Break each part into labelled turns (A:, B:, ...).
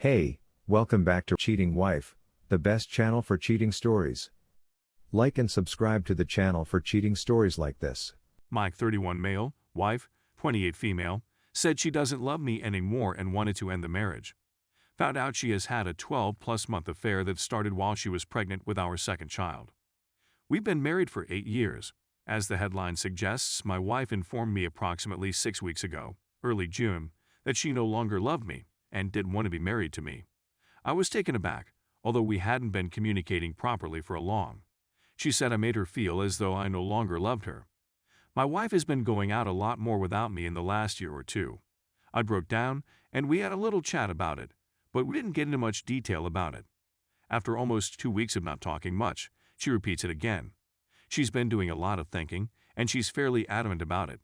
A: Hey, welcome back to Cheating Wife, the best channel for cheating stories. Like and subscribe to the channel for cheating stories like this.
B: Mike, 31 male, wife, 28 female, said she doesn't love me anymore and wanted to end the marriage. Found out she has had a 12-plus month affair that started while she was pregnant with our second child. We've been married for 8 years. As the headline suggests, my wife informed me approximately 6 weeks ago, early June, that she no longer loved me and didn't want to be married to me. I was taken aback, although we hadn't been communicating properly for a long. She said I made her feel as though I no longer loved her. My wife has been going out a lot more without me in the last year or two. I broke down, and we had a little chat about it, but we didn't get into much detail about it. After almost 2 weeks of not talking much, she repeats it again. She's been doing a lot of thinking, and she's fairly adamant about it.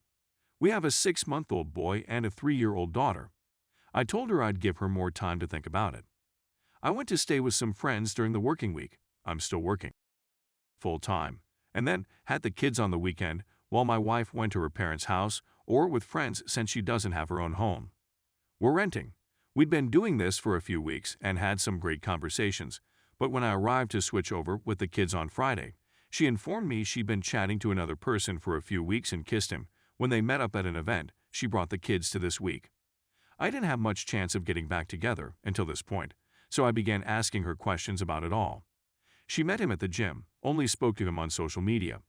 B: We have a 6-month-old boy and a 3-year-old daughter. I told her I'd give her more time to think about it. I went to stay with some friends during the working week. I'm still working full-time, and then had the kids on the weekend while my wife went to her parents' house or with friends since she doesn't have her own home. We're renting. We'd been doing this for a few weeks and had some great conversations, but when I arrived to switch over with the kids on Friday, she informed me she'd been chatting to another person for a few weeks and kissed him when they met up at an event she brought the kids to this week. I didn't have much chance of getting back together until this point, so I began asking her questions about it all. She met him at the gym, only spoke to him on social media,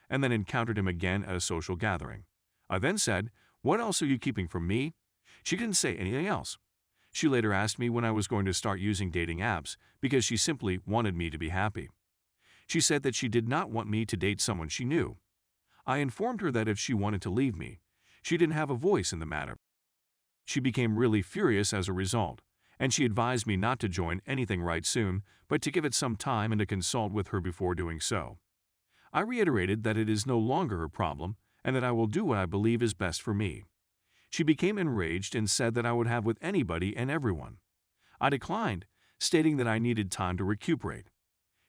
B: and then encountered him again at a social gathering. I then said, "What else are you keeping from me?" She didn't say anything else. She later asked me when I was going to start using dating apps because she simply wanted me to be happy. She said that she did not want me to date someone she knew. I informed her that if she wanted to leave me, she didn't have a voice in the matter. She became really furious as a result, and she advised me not to join anything right soon, but to give it some time and to consult with her before doing so. I reiterated that it is no longer her problem and that I will do what I believe is best for me. She became enraged and said that I would have with anybody and everyone. I declined, stating that I needed time to recuperate.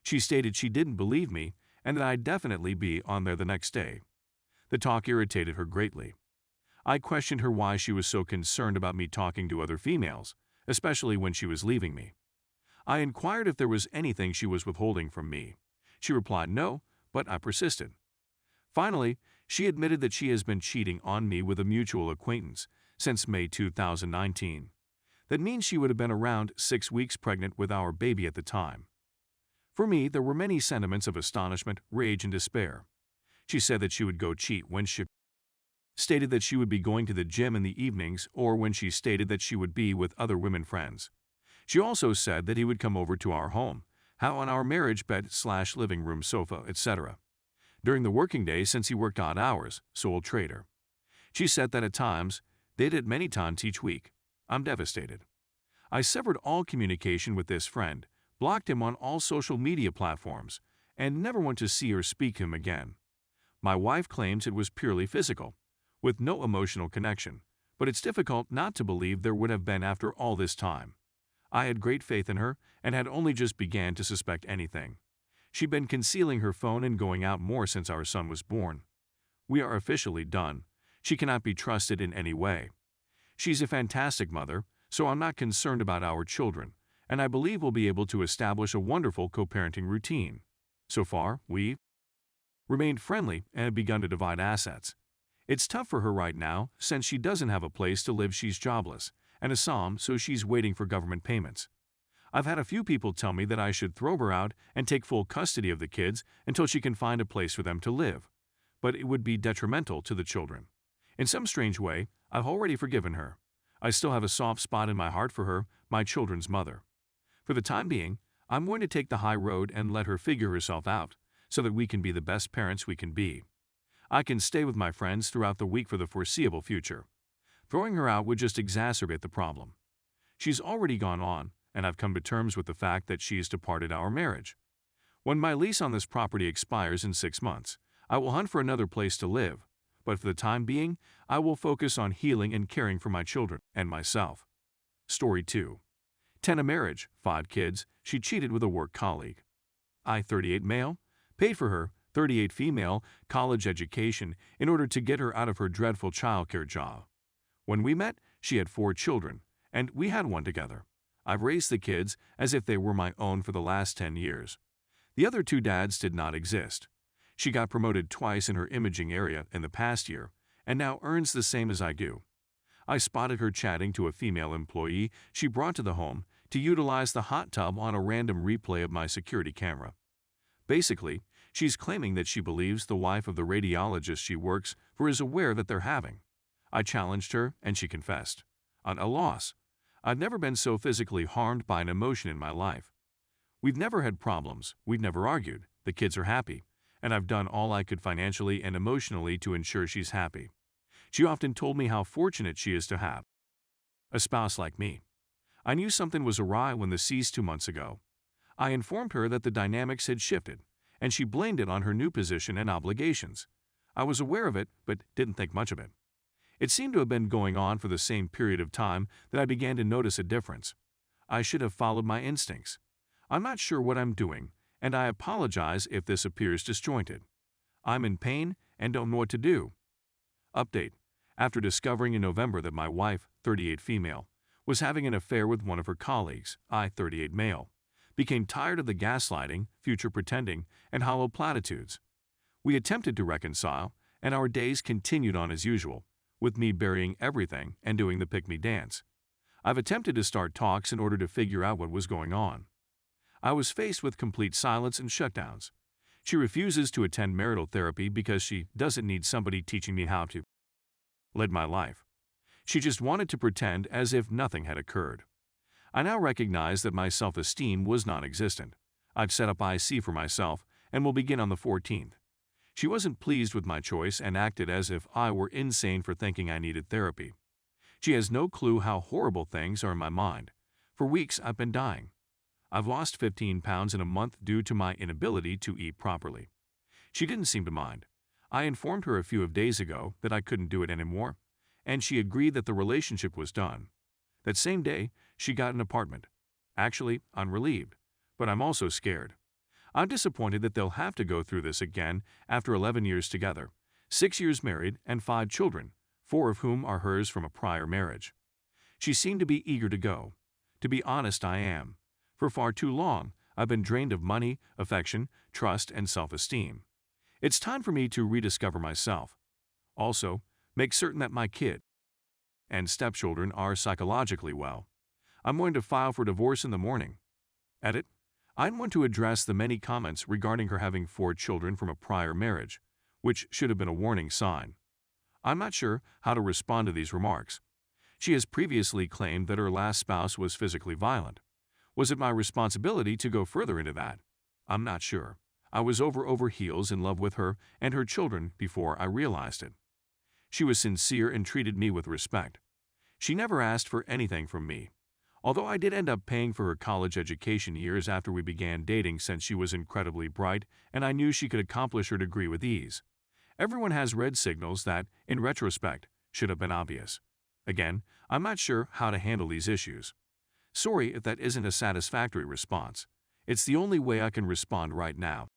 B: She stated she didn't believe me and that I'd definitely be on there the next day. The talk irritated her greatly. I questioned her why she was so concerned about me talking to other females, especially when she was leaving me. I inquired if there was anything she was withholding from me. She replied no, but I persisted. Finally, she admitted that she has been cheating on me with a mutual acquaintance since May 2019. That means she would have been around 6 weeks pregnant with our baby at the time. For me, there were many sentiments of astonishment, rage, and despair. She said that she would go cheat when she stated that she would be going to the gym in the evenings or when she stated that she would be with other women friends. She also said that he would come over to our home, how on our marriage bed/living room sofa, etc. during the working day since he worked odd hours, sole trader. She said that at times, they did many times each week. I'm devastated. I severed all communication with this friend, blocked him on all social media platforms, and never want to see or speak to him again. My wife claims it was purely physical, with no emotional connection, but it's difficult not to believe there would have been after all this time. I had great faith in her and had only just began to suspect anything. She'd been concealing her phone and going out more since our son was born. We are officially done. She cannot be trusted in any way. She's a fantastic mother, so I'm not concerned about our children, and I believe we'll be able to establish a wonderful co-parenting routine. So far, we've remained friendly and have begun to divide assets. It's tough for her right now since she doesn't have a place to live. She's jobless and a SOM, so she's waiting for government payments. I've had a few people tell me that I should throw her out and take full custody of the kids until she can find a place for them to live, but it would be detrimental to the children. In some strange way, I've already forgiven her. I still have a soft spot in my heart for her, my children's mother. For the time being, I'm going to take the high road and let her figure herself out so that we can be the best parents we can be. I can stay with my friends throughout the week for the foreseeable future. Throwing her out would just exacerbate the problem. She's already gone on, and I've come to terms with the fact that she has departed our marriage. When my lease on this property expires in 6 months, I will hunt for another place to live, but for the time being, I will focus on healing and caring for my children and myself. Story 2. 10 a marriage, 5 kids, she cheated with a work colleague. I, 38 male, paid for her, 38 female, college education in order to get her out of her dreadful childcare job. When we met, she had 4 children, and we had one together. I've raised the kids as if they were my own for the last 10 years. The other two dads did not exist. She got promoted twice in her imaging area in the past year and now earns the same as I do. I spotted her chatting to a female employee she brought to the home to utilize the hot tub on a random replay of my security camera. Basically, she's claiming that she believes the wife of the radiologist she works for is aware that they're having. I challenged her, and she confessed. On a loss. I've never been so physically harmed by an emotion in my life. We've never had problems, we've never argued, the kids are happy, and I've done all I could financially and emotionally to ensure she's happy. She often told me how fortunate she is to have a spouse like me. I knew something was awry when the ceased 2 months ago. I informed her that the dynamics had shifted, and she blamed it on her new position and obligations. I was aware of it, but didn't think much of it. It seemed to have been going on for the same period of time that I began to notice a difference. I should have followed my instincts. I'm not sure what I'm doing, and I apologize if this appears disjointed. I'm in pain and don't know what to do. Update. After discovering in November that my wife, 38 female, was having an affair with one of her colleagues, I, 38 male, became tired of the gaslighting, future pretending, and hollow platitudes. We attempted to reconcile, and our days continued on as usual, with me burying everything and doing the pick-me dance. I've attempted to start talks in order to figure out what was going on. I was faced with complete silence and shutdowns. She refuses to attend marital therapy because she doesn't need somebody teaching me how to lead my life. She just wanted to pretend as if nothing had occurred. I now recognize that my self-esteem was non-existent. I've set up IC for myself and will begin on the 14th. She wasn't pleased with my choice and acted as if I were insane for thinking I needed therapy. She has no clue how horrible things are in my mind. For weeks I've been dying. I've lost 15 pounds in a month due to my inability to eat properly. She didn't seem to mind. I informed her a few days ago that I couldn't do it anymore, and she agreed that the relationship was done. That same day, she got an apartment. Actually, I'm relieved, but I'm also scared. I'm disappointed that they'll have to go through this again after 11 years together, 6 years married, and 5 children, 4 of whom are hers from a prior marriage. She seemed to be eager to go. To be honest, I am. For far too long, I've been drained of money, affection, trust, and self-esteem. It's time for me to rediscover myself. Also, make certain that my kid and stepchildren are psychologically well. I'm going to file for divorce in the morning. Edit. I want to address the many comments regarding her having 4 children from a prior marriage, which should have been a warning sign. I'm not sure how to respond to these remarks. She has previously claimed that her last spouse was physically violent. Was it my responsibility to go further into that? I'm not sure. I was over heels in love with her and her children before I realized it. She was sincere and treated me with respect. She never asked for anything from me. Although I did end up paying for her college education years after we began dating since she was incredibly bright and I knew she could accomplish her degree with ease. Everyone has red signals that, in retrospect, should have been obvious. Again, I'm not sure how to handle these issues. Sorry if that isn't a satisfactory response. It's the only way I can respond right now.